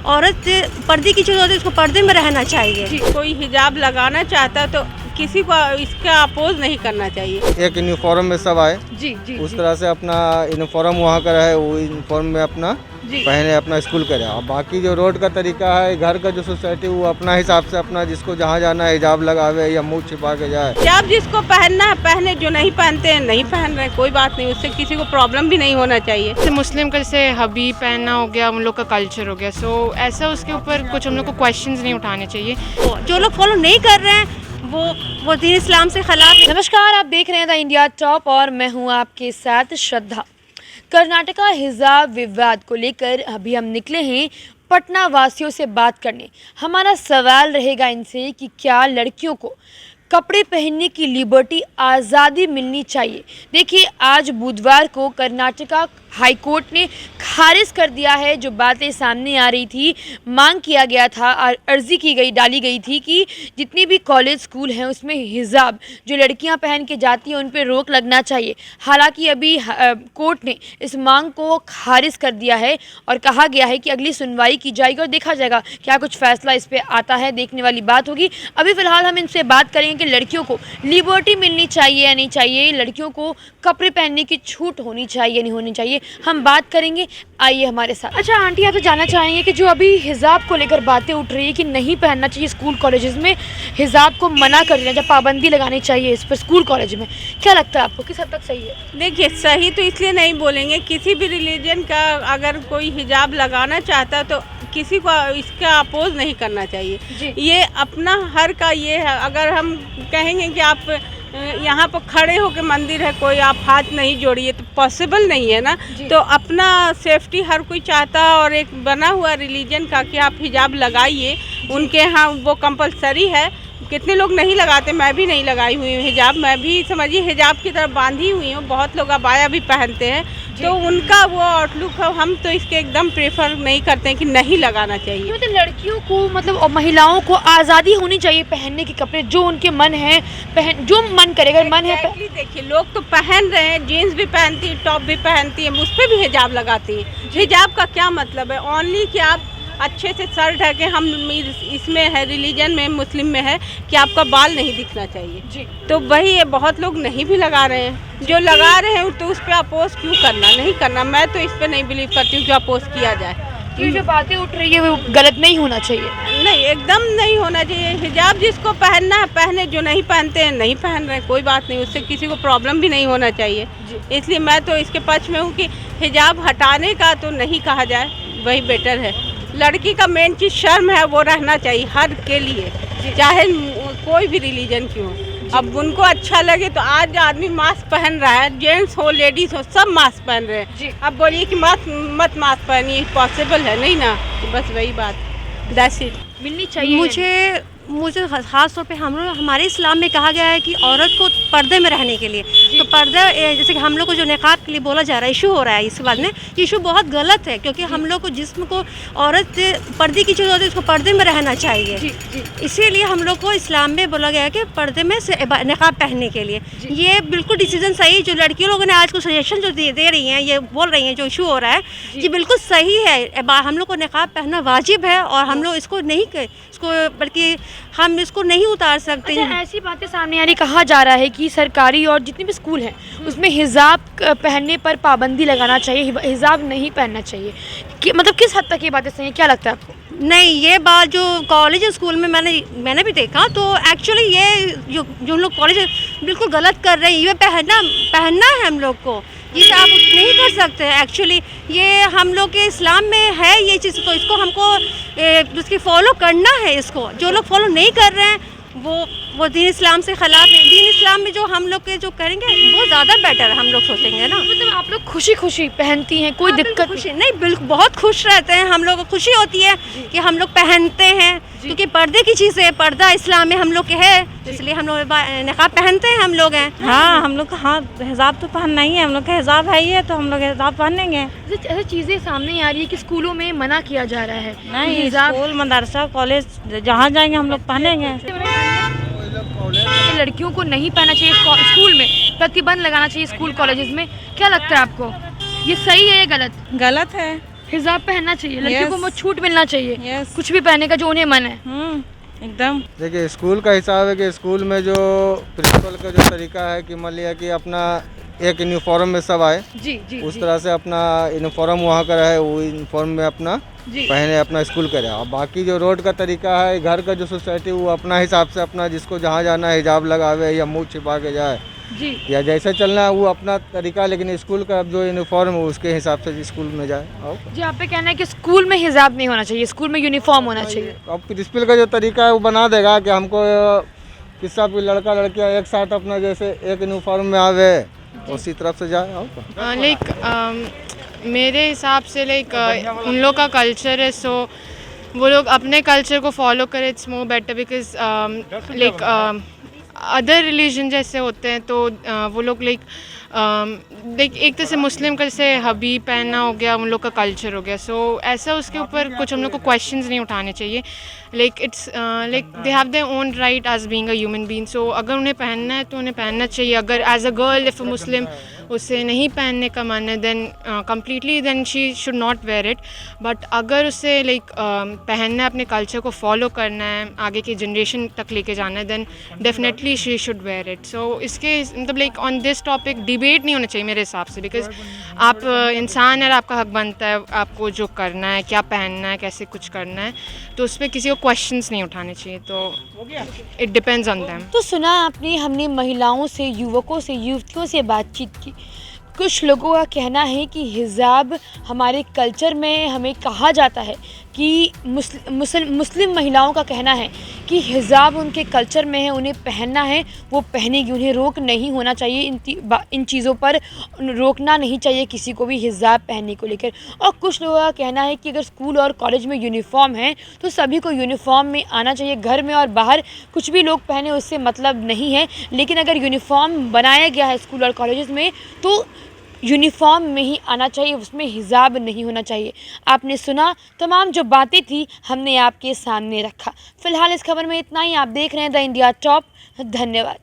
औरत पर्दे की चीज़ होती है, उसको पर्दे में रहना चाहिए। कोई हिजाब लगाना चाहता है तो किसी को इसका अपोज नहीं करना चाहिए। एक यूनिफॉर्म में सब आए जी उस तरह से अपना यूनिफॉर्म वहाँ का रहे, वो यूनिफॉर्म में अपना पहने, अपना स्कूल करे। और बाकी जो रोड का तरीका है, घर का जो सोसाइटी, वो अपना हिसाब से अपना जिसको जहाँ जाना है हिजाब लगावे या मुँह छिपा के जाए। हिजाब जिसको पहनना है पहने, जो नहीं पहनते हैं नहीं पहन रहे, कोई बात नहीं, उससे किसी को प्रॉब्लम भी नहीं होना चाहिए। जैसे मुस्लिम का जैसे हबी पहनना हो गया, उन लोग का कल्चर हो गया, सो ऐसा उसके ऊपर कुछ हम लोग को क्वेश्चंस नहीं उठाने चाहिए। जो लोग फॉलो नहीं कर रहे हैं वो दीन इस्लाम से खिलाफ। नमस्कार, आप देख रहे हैं द इंडिया टॉप और मैं हूं आपके साथ श्रद्धा। कर्नाटका हिजाब विवाद को लेकर अभी हम निकले हैं पटना वासियों से बात करने। हमारा सवाल रहेगा इनसे कि क्या लड़कियों को कपड़े पहनने की लिबर्टी, आज़ादी मिलनी चाहिए। देखिए, आज बुधवार को कर्नाटका हाई कोर्ट ने खारिज कर दिया है जो बातें सामने आ रही थी। मांग किया गया था, अर्जी डाली गई थी कि जितनी भी कॉलेज स्कूल हैं उसमें हिजाब जो लड़कियां पहन के जाती हैं उन पर रोक लगना चाहिए। हालांकि अभी कोर्ट ने इस मांग को खारिज कर दिया है और कहा गया है कि अगली सुनवाई की जाएगी और देखा जाएगा क्या कुछ फैसला इस पर आता है, देखने वाली बात होगी। अभी फ़िलहाल हम इनसे बात करेंगे कि लड़कियों को लिबर्टी मिलनी चाहिए या नहीं चाहिए, लड़कियों को कपड़े पहनने की छूट होनी चाहिए या नहीं होनी चाहिए, हम बात करेंगे। आइए हमारे साथ। अच्छा आंटी, आप तो जानना चाहेंगे कि जो अभी हिजाब को लेकर बातें उठ रही है कि नहीं पहनना चाहिए, स्कूल कॉलेजेस में हिजाब को मना कर देना, जब पाबंदी लगानी चाहिए इस पर स्कूल कॉलेज में, क्या लगता है आपको किस हद तक सही है? देखिए, सही तो इसलिए नहीं बोलेंगे, किसी भी रिलीजन का अगर कोई हिजाब लगाना चाहता है तो किसी को इसका अपोज नहीं करना चाहिए। ये अपना हर का ये है। अगर हम कहेंगे कि आप यहाँ पर खड़े होकर मंदिर है कोई, आप हाथ नहीं जोड़िए, तो पॉसिबल नहीं है ना। तो अपना सेफ्टी हर कोई चाहता है और एक बना हुआ रिलीजन का कि आप हिजाब लगाइए, उनके यहाँ वो कंपलसरी है। कितने लोग नहीं लगाते, मैं भी नहीं लगाई हुई हूँ हिजाब, मैं भी समझिए हिजाब की तरफ बांधी हुई हूँ। बहुत लोग अबाया भी पहनते हैं, तो उनका वो आउटलुक है। हम तो इसके एकदम प्रेफर नहीं करते हैं कि नहीं लगाना चाहिए। मतलब लड़कियों को मतलब और महिलाओं को आज़ादी होनी चाहिए पहनने के कपड़े, जो उनके मन है पहन, जो मन करेगा मन है। देखिए, लोग तो पहन रहे हैं, जीन्स भी पहनती है, टॉप भी पहनती है, उस पर भी हिजाब लगाती है। हिजाब का क्या मतलब है? ओनली कि आप अच्छे से सर ढके, हम इसमें है रिलीजन में, मुस्लिम में है कि आपका बाल नहीं दिखना चाहिए। तो वही है, बहुत लोग नहीं भी लगा रहे हैं। जो लगा रहे हैं तो उस पर अपोज क्यों करना, नहीं करना। मैं तो इस पर नहीं बिलीव करती हूँ कि अपोज किया जाए। ये जो बातें उठ रही है वो गलत नहीं होना चाहिए। नहीं, एकदम नहीं होना चाहिए। हिजाब जिसको पहनना है पहने, जो नहीं पहनते हैं नहीं पहन रहे, कोई बात नहीं, उससे किसी को प्रॉब्लम भी नहीं होना चाहिए। इसलिए मैं तो इसके पक्ष में हूँ कि हिजाब हटाने का तो नहीं कहा जाए, वही बेटर है। लड़की का मेन चीज़ शर्म है, वो रहना चाहिए हर के लिए, चाहे कोई भी रिलीजन की हो। अब उनको अच्छा लगे तो आज आदमी मास्क पहन रहा है, जेंट्स हो लेडीज हो सब मास्क पहन रहे हैं। अब बोलिए कि मत मास्क पहनिए, पॉसिबल है नहीं ना। बस वही बात, दैट्स इट। मिलनी चाहिए। मुझे ख़ास तौर पे हमारे इस्लाम में कहा गया है कि औरत को पर्दे में रहने के लिए, तो पर्दा जैसे कि हम लोग को जो निकाब के लिए बोला जा रहा है, इशू हो रहा है इस बात में, ये इशू बहुत गलत है। क्योंकि हम लोग को जिस्म को औरत पर्दे की चीज़ होती है, उसको पर्दे में रहना चाहिए। इसीलिए हम लोग को इस्लाम में बोला गया है कि पर्दे में निकाब पहनने के लिए। ये बिल्कुल डिसीजन सही, जो लड़कियों लोगों ने आज को सजेशन जो दे रही हैं, ये बोल रही हैं जो इशू हो रहा है, ये बिल्कुल सही है। हम लोग को निकाब पहनना वाजिब है और हम लोग इसको नहीं बल्कि हम इसको नहीं उतार सकते। अच्छा, ऐसी बातें सामने आ रही, कहा जा रहा है कि सरकारी और जितने भी स्कूल हैं उसमें हिजाब पहनने पर पाबंदी लगाना चाहिए, हिजाब नहीं पहनना चाहिए। कि मतलब किस हद तक ये बातें सही हैं, क्या लगता है आपको? नहीं, ये बात जो कॉलेज स्कूल में मैंने भी देखा, तो एक्चुअली ये जो लोग कॉलेज बिल्कुल गलत कर रहे हैं। ये पहनना है हम लोग को, ये आप नहीं कर सकते हैं। एक्चुअली ये हम लोग के इस्लाम में है ये चीज़, तो इसको हमको उसकी फॉलो करना है। इसको जो लोग फॉलो नहीं कर रहे हैं वो दीन इस्लाम से खिलाफ है। दीन इस्लाम में जो हम लोग के जो करेंगे वो ज़्यादा बेटर है, हम लोग सोचेंगे ना। मतलब आप लोग खुशी पहनती हैं, कोई दिक्कत खुशी नहीं, बिल्कुल बहुत खुश रहते हैं। हम लोग को खुशी होती है कि हम लोग पहनते हैं, क्योंकि पर्दे की चीज़ है, पर्दा इस्लाम में हम लोग के है, इसलिए हम लोग निकाब पहनते हैं। हम लोग हैं, हाँ, हम लोग हाँ हिजाब तो पहनना ही है, हम लोग का हिजाब है ही है, तो हम लोग हिजाब पहनेंगे। ऐसी चीज़ें सामने आ रही है कि स्कूलों में मना किया जा रहा है। नहीं, स्कूल मदरसा कॉलेज जहाँ जाएंगे हम लोग पहनेंगे। लड़कियों को नहीं पहनना चाहिए स्कूल में, प्रतिबंध लगाना चाहिए स्कूल कॉलेजेस में, क्या लगता है आपको? ये सही है या गलत? गलत है। हिजाब पहनना चाहिए, लड़कियों को छूट मिलना चाहिए, यस कुछ भी पहनने का जो उन्हें मन है। एकदम। देखिए स्कूल का हिसाब है कि स्कूल में जो प्रिंसिपल का जो तरीका है कि मान लिया कि अपना एक यूनिफॉर्म में सब आए, जी जी उस तरह से अपना यूनिफॉर्म वहाँ का रहे, वो यूनिफॉर्म में अपना पहने अपना स्कूल करे। और बाकी जो रोड का तरीका है, घर का जो सोसाइटी, वो अपना हिसाब से अपना जिसको जहाँ जाना है हिजाब लगावे या मुँह छिपा के जाए जी। या जैसे चलना है वो अपना तरीका, लेकिन स्कूल का जो यूनिफॉर्म है उसके हिसाब से स्कूल में जाए। और जी आप पे कहना है कि स्कूल में हिजाब नहीं होना चाहिए, स्कूल में यूनिफॉर्म होना चाहिए। अब प्रिंसिपल का जो तरीका है वो बना देगा कि हमको किसी भी लड़का लड़कियाँ एक साथ अपना जैसे एक यूनिफॉर्म में आवे, उसी तरफ से जाए। और लाइक मेरे हिसाब से लाइक उन लोग का कल्चर है, सो वो लोग अपने कल्चर को फॉलो करें, it's more better because like other religion जैसे होते हैं तो वो लोग लाइक एक तरह से मुस्लिम का जैसे हबी पहनना हो गया, उन लोग का कल्चर हो गया, सो ऐसा उसके ऊपर कुछ हम लोग को क्वेश्चंस नहीं उठाने चाहिए। Like it's like they have their own right as being a human being, so अगर उन्हें पहनना है तो उन्हें पहनना चाहिए। अगर as a girl if a Muslim उसे नहीं पहनने का मन है then completely then she should not wear it. But अगर उसे लाइक पहनना है, अपने कल्चर को फॉलो करना है, आगे की जनरेशन तक लेके जाना है, then definitely she should wear it. So इसके मतलब like on this topic debate नहीं होना चाहिए मेरे हिसाब से, बिकॉज आप इंसान है, आपका हक बनता है आपको जो करना है, क्या पहनना है, कैसे कुछ करना है, तो उस पर किसी को क्वेश्चंस नहीं उठाने चाहिए। तो इट डिपेंड्स ऑन देम। तो सुना आपने, हमने महिलाओं से, युवकों से, युवतियों से बातचीत की। कुछ लोगों का कहना है कि हिजाब हमारे कल्चर में हमें कहा जाता है कि मुस्लिम महिलाओं का कहना है कि हिजाब उनके कल्चर में है, उन्हें पहनना है, वो पहनेगी, उन्हें रोक नहीं होना चाहिए, इन चीज़ों पर रोकना नहीं चाहिए किसी को भी हिजाब पहनने को लेकर। और कुछ लोगों का कहना है कि अगर स्कूल और कॉलेज में यूनिफॉर्म है तो सभी को यूनिफॉर्म में आना चाहिए, घर में और बाहर कुछ भी लोग पहने उससे मतलब नहीं है, लेकिन अगर यूनिफॉर्म बनाया गया है स्कूल और कॉलेज में तो यूनिफॉर्म में ही आना चाहिए, उसमें हिजाब नहीं होना चाहिए। आपने सुना, तमाम जो बातें थी हमने आपके सामने रखा। फिलहाल इस खबर में इतना ही। आप देख रहे हैं द इंडिया टॉप। धन्यवाद।